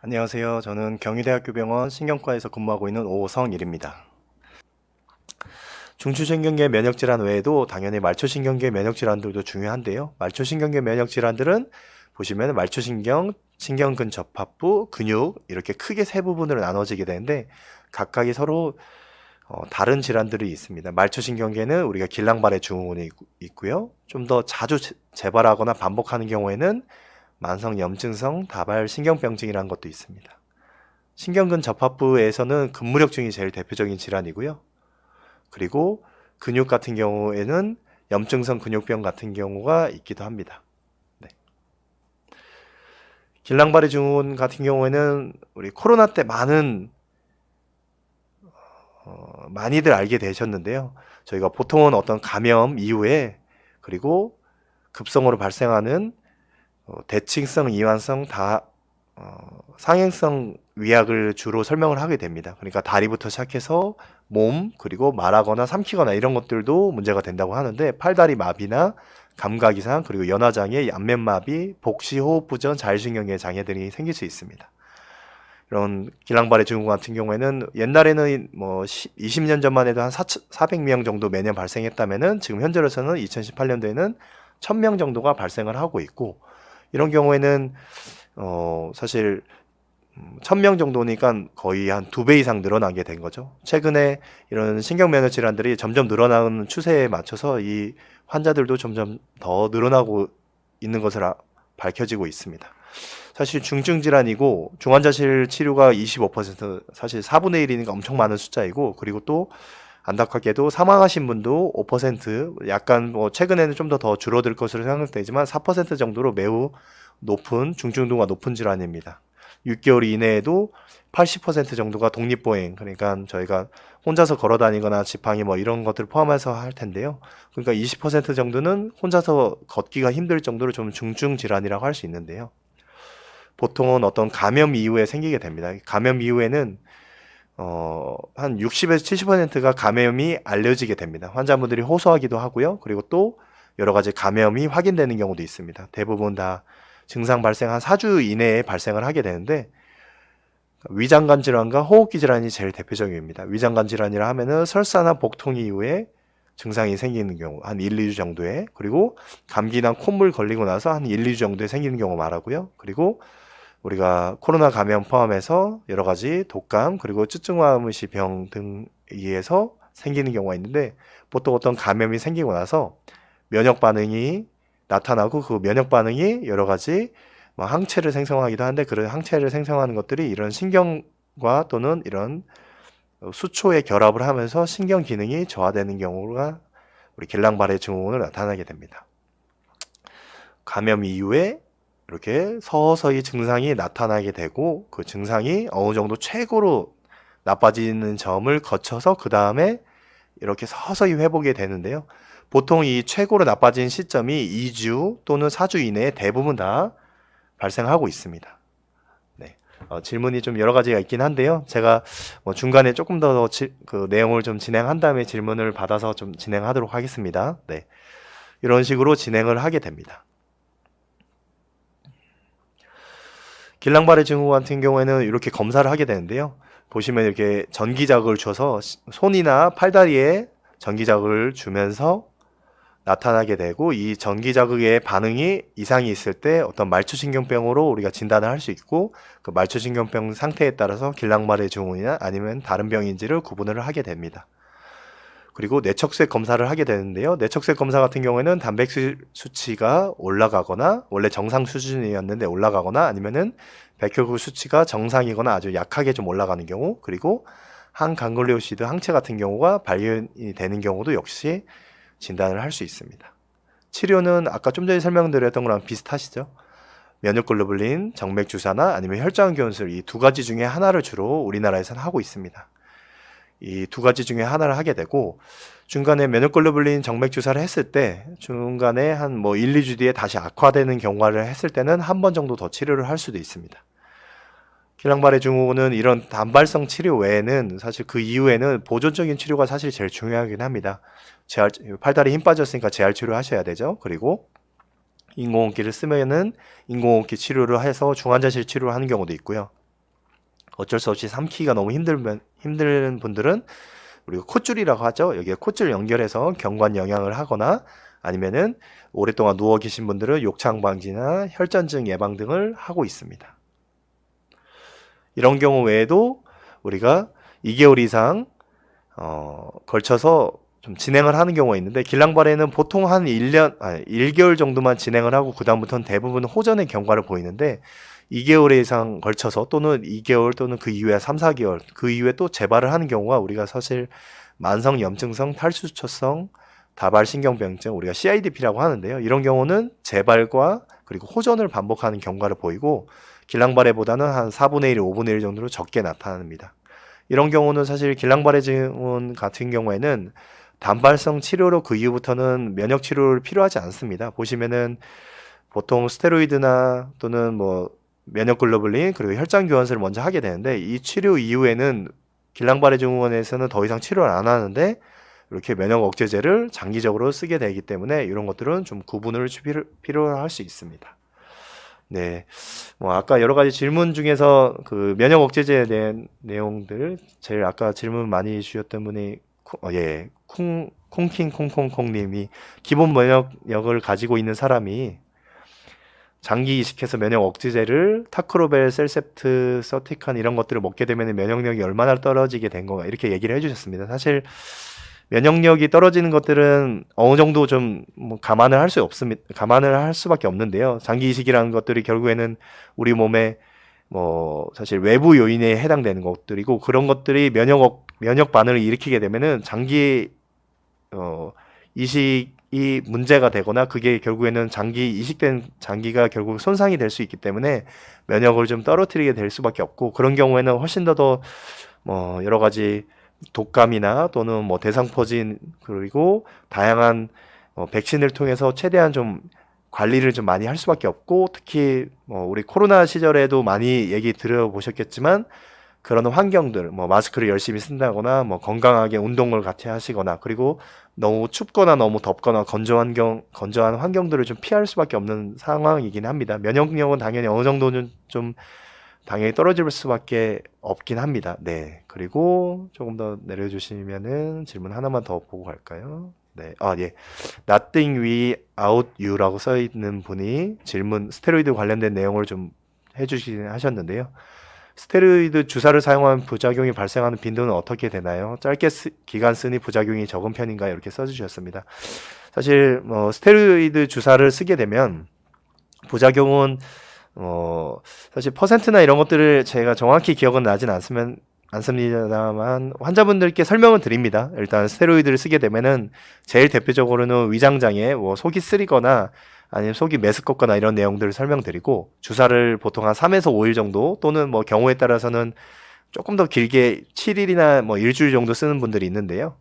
안녕하세요. 저는 경희대학교 병원 신경과에서 근무하고 있는 오성일입니다. 중추신경계 면역질환 외에도 당연히 말초신경계 면역질환들도 중요한데요. 말초신경계 면역질환들은 보시면 말초신경, 신경근 접합부, 근육 이렇게 크게 세 부분으로 나눠지게 되는데 각각이 서로 다른 질환들이 있습니다. 말초신경계는 우리가 길랑발의 증후군이 있고요. 좀 더 자주 재발하거나 반복하는 경우에는 만성 염증성 다발 신경병증이라는 것도 있습니다. 신경근 접합부에서는 근무력증이 제일 대표적인 질환이고요. 그리고 근육 같은 경우에는 염증성 근육병 같은 경우가 있기도 합니다. 네. 길랑바리 증후군 같은 경우에는 우리 코로나 때 많이들 알게 되셨는데요. 저희가 보통은 어떤 감염 이후에 그리고 급성으로 발생하는 대칭성, 이완성 상행성 위약을 주로 설명을 하게 됩니다. 그러니까 다리부터 시작해서 몸, 그리고 말하거나 삼키거나 이런 것들도 문제가 된다고 하는데 팔다리 마비나 감각 이상, 그리고 연화장애, 안면마비, 복시, 호흡부전, 자율신경계 장애들이 생길 수 있습니다. 이런 길랑발의 증후군 같은 경우에는 옛날에는 20년 전만 해도 한 400명 정도 매년 발생했다면은 지금 현재로서는 2018년도에는 1000명 정도가 발생을 하고 있고 이런 경우에는 사실 1000명 정도니까 거의 한 2배 이상 늘어나게 된 거죠. 최근에 이런 신경면역 질환들이 점점 늘어나는 추세에 맞춰서 이 환자들도 점점 더 늘어나고 있는 것을 밝혀지고 있습니다. 사실 중증 질환이고 중환자실 치료가 25%, 사실 4분의 1이니까 엄청 많은 숫자이고, 그리고 또 안타깝게도 사망하신 분도 5%, 약간 최근에는 좀 더 줄어들 것으로 생각되지만 4% 정도로 매우 높은 중증도가 높은 질환입니다. 6개월 이내에도 80% 정도가 독립보행, 그러니까 저희가 혼자서 걸어 다니거나 지팡이 이런 것들을 포함해서 할 텐데요. 그러니까 20% 정도는 혼자서 걷기가 힘들 정도로 좀 중증 질환이라고 할 수 있는데요. 보통은 어떤 감염 이후에 생기게 됩니다. 감염 이후에는 한 60에서 70%가 감염이 알려지게 됩니다. 환자분들이 호소하기도 하고요. 그리고 또 여러 가지 감염이 확인되는 경우도 있습니다. 대부분 다 증상 발생 한 4주 이내에 발생을 하게 되는데 위장관 질환과 호흡기 질환이 제일 대표적입니다. 위장관 질환이라 하면은 설사나 복통 이후에 증상이 생기는 경우 한 1, 2주 정도에, 그리고 감기나 콧물 걸리고 나서 한 1, 2주 정도에 생기는 경우 말하고요. 그리고 우리가 코로나 감염 포함해서 여러 가지 독감 그리고 쯔증화무시 병 등에 의해서 생기는 경우가 있는데 보통 어떤 감염이 생기고 나서 면역 반응이 나타나고 그 면역 반응이 여러 가지 항체를 생성하기도 하는데 그런 항체를 생성하는 것들이 이런 신경과 또는 이런 수초에 결합을 하면서 신경 기능이 저하되는 경우가 우리 길랑발의 증후군으로 나타나게 됩니다. 감염 이후에 이렇게 서서히 증상이 나타나게 되고 그 증상이 어느 정도 최고로 나빠지는 점을 거쳐서 그 다음에 이렇게 서서히 회복이 되는데요. 보통 이 최고로 나빠진 시점이 2주 또는 4주 이내에 대부분 다 발생하고 있습니다. 네. 질문이 좀 여러 가지가 있긴 한데요. 제가 중간에 조금 더 그 내용을 좀 진행한 다음에 질문을 받아서 좀 진행하도록 하겠습니다. 네. 이런 식으로 진행을 하게 됩니다. 길랑발의 증후 같은 경우에는 이렇게 검사를 하게 되는데요. 보시면 이렇게 전기자극을 줘서 손이나 팔다리에 전기자극을 주면서 나타나게 되고 이 전기자극의 반응이 이상이 있을 때 어떤 말초신경병으로 우리가 진단을 할 수 있고 그 말초신경병 상태에 따라서 길랑발의 증후군이나 아니면 다른 병인지를 구분을 하게 됩니다. 그리고 뇌척색 검사를 하게 되는데요. 뇌척색 검사 같은 경우에는 단백질 수치가 올라가거나 원래 정상 수준이었는데 올라가거나 아니면은 백혈구 수치가 정상이거나 아주 약하게 좀 올라가는 경우, 그리고 항강글리오시드 항체 같은 경우가 발견이 되는 경우도 역시 진단을 할 수 있습니다. 치료는 아까 좀 전에 설명드렸던 거랑 비슷하시죠? 면역글로불린, 정맥주사나 아니면 혈장교환술 이 두 가지 중에 하나를 주로 우리나라에서는 하고 있습니다. 이 두 가지 중에 하나를 하게 되고 중간에 면역글로불린 정맥 주사를 했을 때 중간에 한 1, 2주 뒤에 다시 악화되는 경과를 했을 때는 한 번 정도 더 치료를 할 수도 있습니다. 길랑발의 증후군은 이런 단발성 치료 외에는 사실 그 이후에는 보존적인 치료가 사실 제일 중요하긴 합니다. 팔다리 힘 빠졌으니까 재활 치료 하셔야 되죠. 그리고 인공호흡기를 쓰면은 인공호흡기 치료를 해서 중환자실 치료를 하는 경우도 있고요. 어쩔 수 없이 삼키기가 너무 힘든 분들은 우리가 콧줄이라고 하죠. 여기에 콧줄 연결해서 경관 영양을 하거나 아니면은 오랫동안 누워 계신 분들은 욕창 방지나 혈전증 예방 등을 하고 있습니다. 이런 경우 외에도 우리가 2개월 이상 걸쳐서 좀 진행을 하는 경우가 있는데, 길랑발에는 보통 한 1개월 정도만 진행을 하고 그다음부터는 대부분 호전의 경과를 보이는데, 2개월 이상 걸쳐서 또는 2개월 또는 그 이후에 3, 4개월 그 이후에 또 재발을 하는 경우가 우리가 사실 만성 염증성 탈수초성 다발신경병증, 우리가 CIDP라고 하는데요. 이런 경우는 재발과 그리고 호전을 반복하는 경과를 보이고 길랑발해보다는 한 4분의 1, 5분의 1 정도로 적게 나타납니다. 이런 경우는 사실 길랑발해 증후군 같은 경우에는 단발성 치료로 그 이후부터는 면역 치료를 필요하지 않습니다. 보시면은 보통 스테로이드나 또는 뭐 면역 글로불린 그리고 혈장 교환술을 먼저 하게 되는데, 이 치료 이후에는 길랑발해 증후군에서는 더 이상 치료를 안 하는데 이렇게 면역 억제제를 장기적으로 쓰게 되기 때문에 이런 것들은 좀 구분을 필요할 수 있습니다. 네, 뭐 아까 여러 가지 질문 중에서 그 면역 억제제에 대한 내용들 제일 아까 질문 많이 주셨던 분이 콩킹콩콩콩님이 기본 면역력을 가지고 있는 사람이 장기 이식해서 면역 억제제를 타크로벨, 셀셉트, 서티칸 이런 것들을 먹게 되면 면역력이 얼마나 떨어지게 된 건가 이렇게 얘기를 해주셨습니다. 사실 면역력이 떨어지는 것들은 어느 정도 좀 뭐 감안을 할 수밖에 없는데요. 장기 이식이라는 것들이 결국에는 우리 몸에 뭐 사실 외부 요인에 해당되는 것들이고, 그런 것들이 면역 반응을 일으키게 되면은 장기 이식이 문제가 되거나 그게 결국에는 이식된 장기가 결국 손상이 될 수 있기 때문에 면역을 좀 떨어뜨리게 될 수밖에 없고, 그런 경우에는 훨씬 더 뭐 여러 가지 독감이나 또는 뭐 대상포진 그리고 다양한 백신을 통해서 최대한 좀 관리를 좀 많이 할 수밖에 없고, 특히 뭐 우리 코로나 시절에도 많이 얘기 들어보셨겠지만 그런 환경들, 뭐 마스크를 열심히 쓴다거나 뭐 건강하게 운동을 같이 하시거나 그리고 너무 춥거나 너무 덥거나 건조한 환경들을 좀 피할 수밖에 없는 상황이긴 합니다. 면역력은 당연히 어느 정도는 좀 당연히 떨어질 수밖에 없긴 합니다. 네. 그리고 조금 더 내려주시면은 질문 하나만 더 보고 갈까요? 네. 예. Nothing without you라고 써 있는 분이 질문, 스테로이드 관련된 내용을 좀 해주시긴 하셨는데요. 스테로이드 주사를 사용하면 부작용이 발생하는 빈도는 어떻게 되나요? 짧게 기간 쓰니 부작용이 적은 편인가요? 이렇게 써주셨습니다. 사실 뭐 스테로이드 주사를 쓰게 되면 부작용은 사실 퍼센트나 이런 것들을 제가 정확히 기억은 나진 않습니다만 환자분들께 설명을 드립니다. 일단 스테로이드를 쓰게 되면은 제일 대표적으로는 위장장애, 뭐 속이 쓰리거나 아니면 속이 메스껍거나 이런 내용들을 설명드리고, 주사를 보통 한 3에서 5일 정도 또는 뭐 경우에 따라서는 조금 더 길게 7일이나 뭐 일주일 정도 쓰는 분들이 있는데요.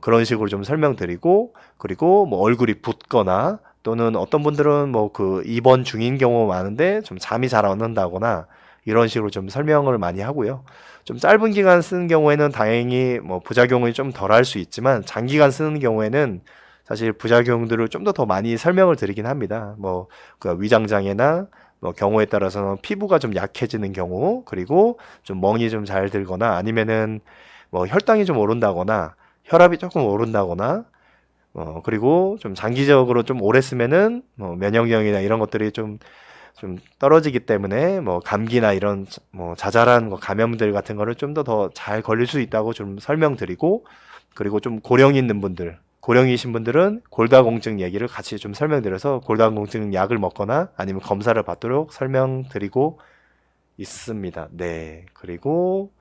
그런 식으로 좀 설명드리고, 그리고 뭐 얼굴이 붓거나 또는 어떤 분들은 뭐 그 입원 중인 경우가 많은데 좀 잠이 잘 안 온다거나 이런 식으로 좀 설명을 많이 하고요. 좀 짧은 기간 쓰는 경우에는 다행히 뭐 부작용을 좀 덜 할 수 있지만, 장기간 쓰는 경우에는 사실 부작용들을 좀 더 많이 설명을 드리긴 합니다. 뭐 그 위장장애나 뭐 경우에 따라서는 피부가 좀 약해지는 경우, 그리고 좀 멍이 좀 잘 들거나 아니면은 뭐 혈당이 좀 오른다거나 혈압이 조금 오른다거나 그리고 좀 장기적으로 좀 오래 쓰면은 뭐 면역력이나 이런 것들이 좀 떨어지기 때문에 뭐 감기나 이런 뭐 자잘한 감염들 같은 거를 좀 더 잘 걸릴 수 있다고 좀 설명드리고, 그리고 좀 고령이신 분들은 골다공증 얘기를 같이 좀 설명드려서 골다공증 약을 먹거나 아니면 검사를 받도록 설명드리고 있습니다. 네. 그리고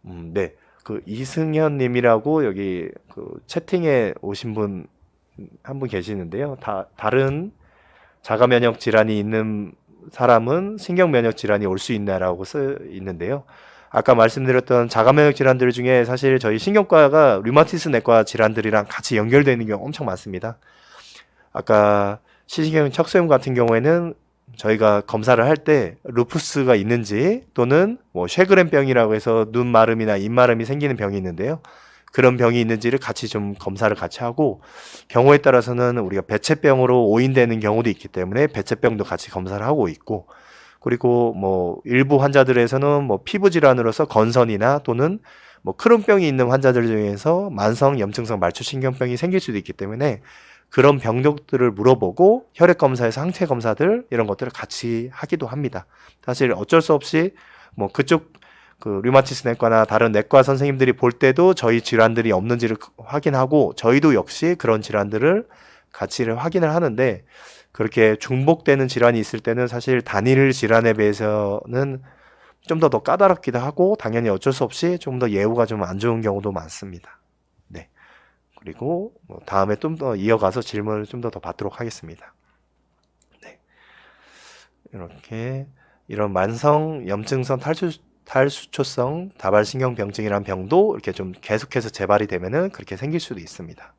네. 그 이승현 님이라고 여기 그 채팅에 오신 분 한 분 계시는데요. 다른 자가 면역 질환이 있는 사람은 신경 면역 질환이 올 수 있나라고 써 있는데요. 아까 말씀드렸던 자가 면역 질환들 중에 사실 저희 신경과가 류마티스 내과 질환들이랑 같이 연결되는 경우 엄청 많습니다. 아까 시신경 척수염 같은 경우에는 저희가 검사를 할 때 루푸스가 있는지 또는 뭐 쉐그렌병이라고 해서 눈 마름이나 입 마름이 생기는 병이 있는데요. 그런 병이 있는지를 같이 좀 검사를 같이 하고, 경우에 따라서는 우리가 배체병으로 오인되는 경우도 있기 때문에 배체병도 같이 검사를 하고 있고, 그리고 뭐 일부 환자들에서는 뭐 피부 질환으로서 건선이나 또는 뭐 크론병이 있는 환자들 중에서 만성 염증성 말초신경병이 생길 수도 있기 때문에 그런 병력들을 물어보고 혈액 검사에서 항체 검사들 이런 것들을 같이 하기도 합니다. 사실 어쩔 수 없이 뭐 그쪽 그 류마티스 내과나 다른 내과 선생님들이 볼 때도 저희 질환들이 없는지를 확인하고 저희도 역시 그런 질환들을 같이 확인을 하는데 그렇게 중복되는 질환이 있을 때는 사실 단일 질환에 비해서는 좀 더 까다롭기도 하고 당연히 어쩔 수 없이 좀 더 예후가 좀 안 좋은 경우도 많습니다. 네. 그리고 뭐 다음에 좀 더 이어가서 질문을 좀 더 받도록 하겠습니다. 네. 이렇게 이런 만성 염증성 탈수초성 다발신경병증이란 병도 이렇게 좀 계속해서 재발이 되면은 그렇게 생길 수도 있습니다.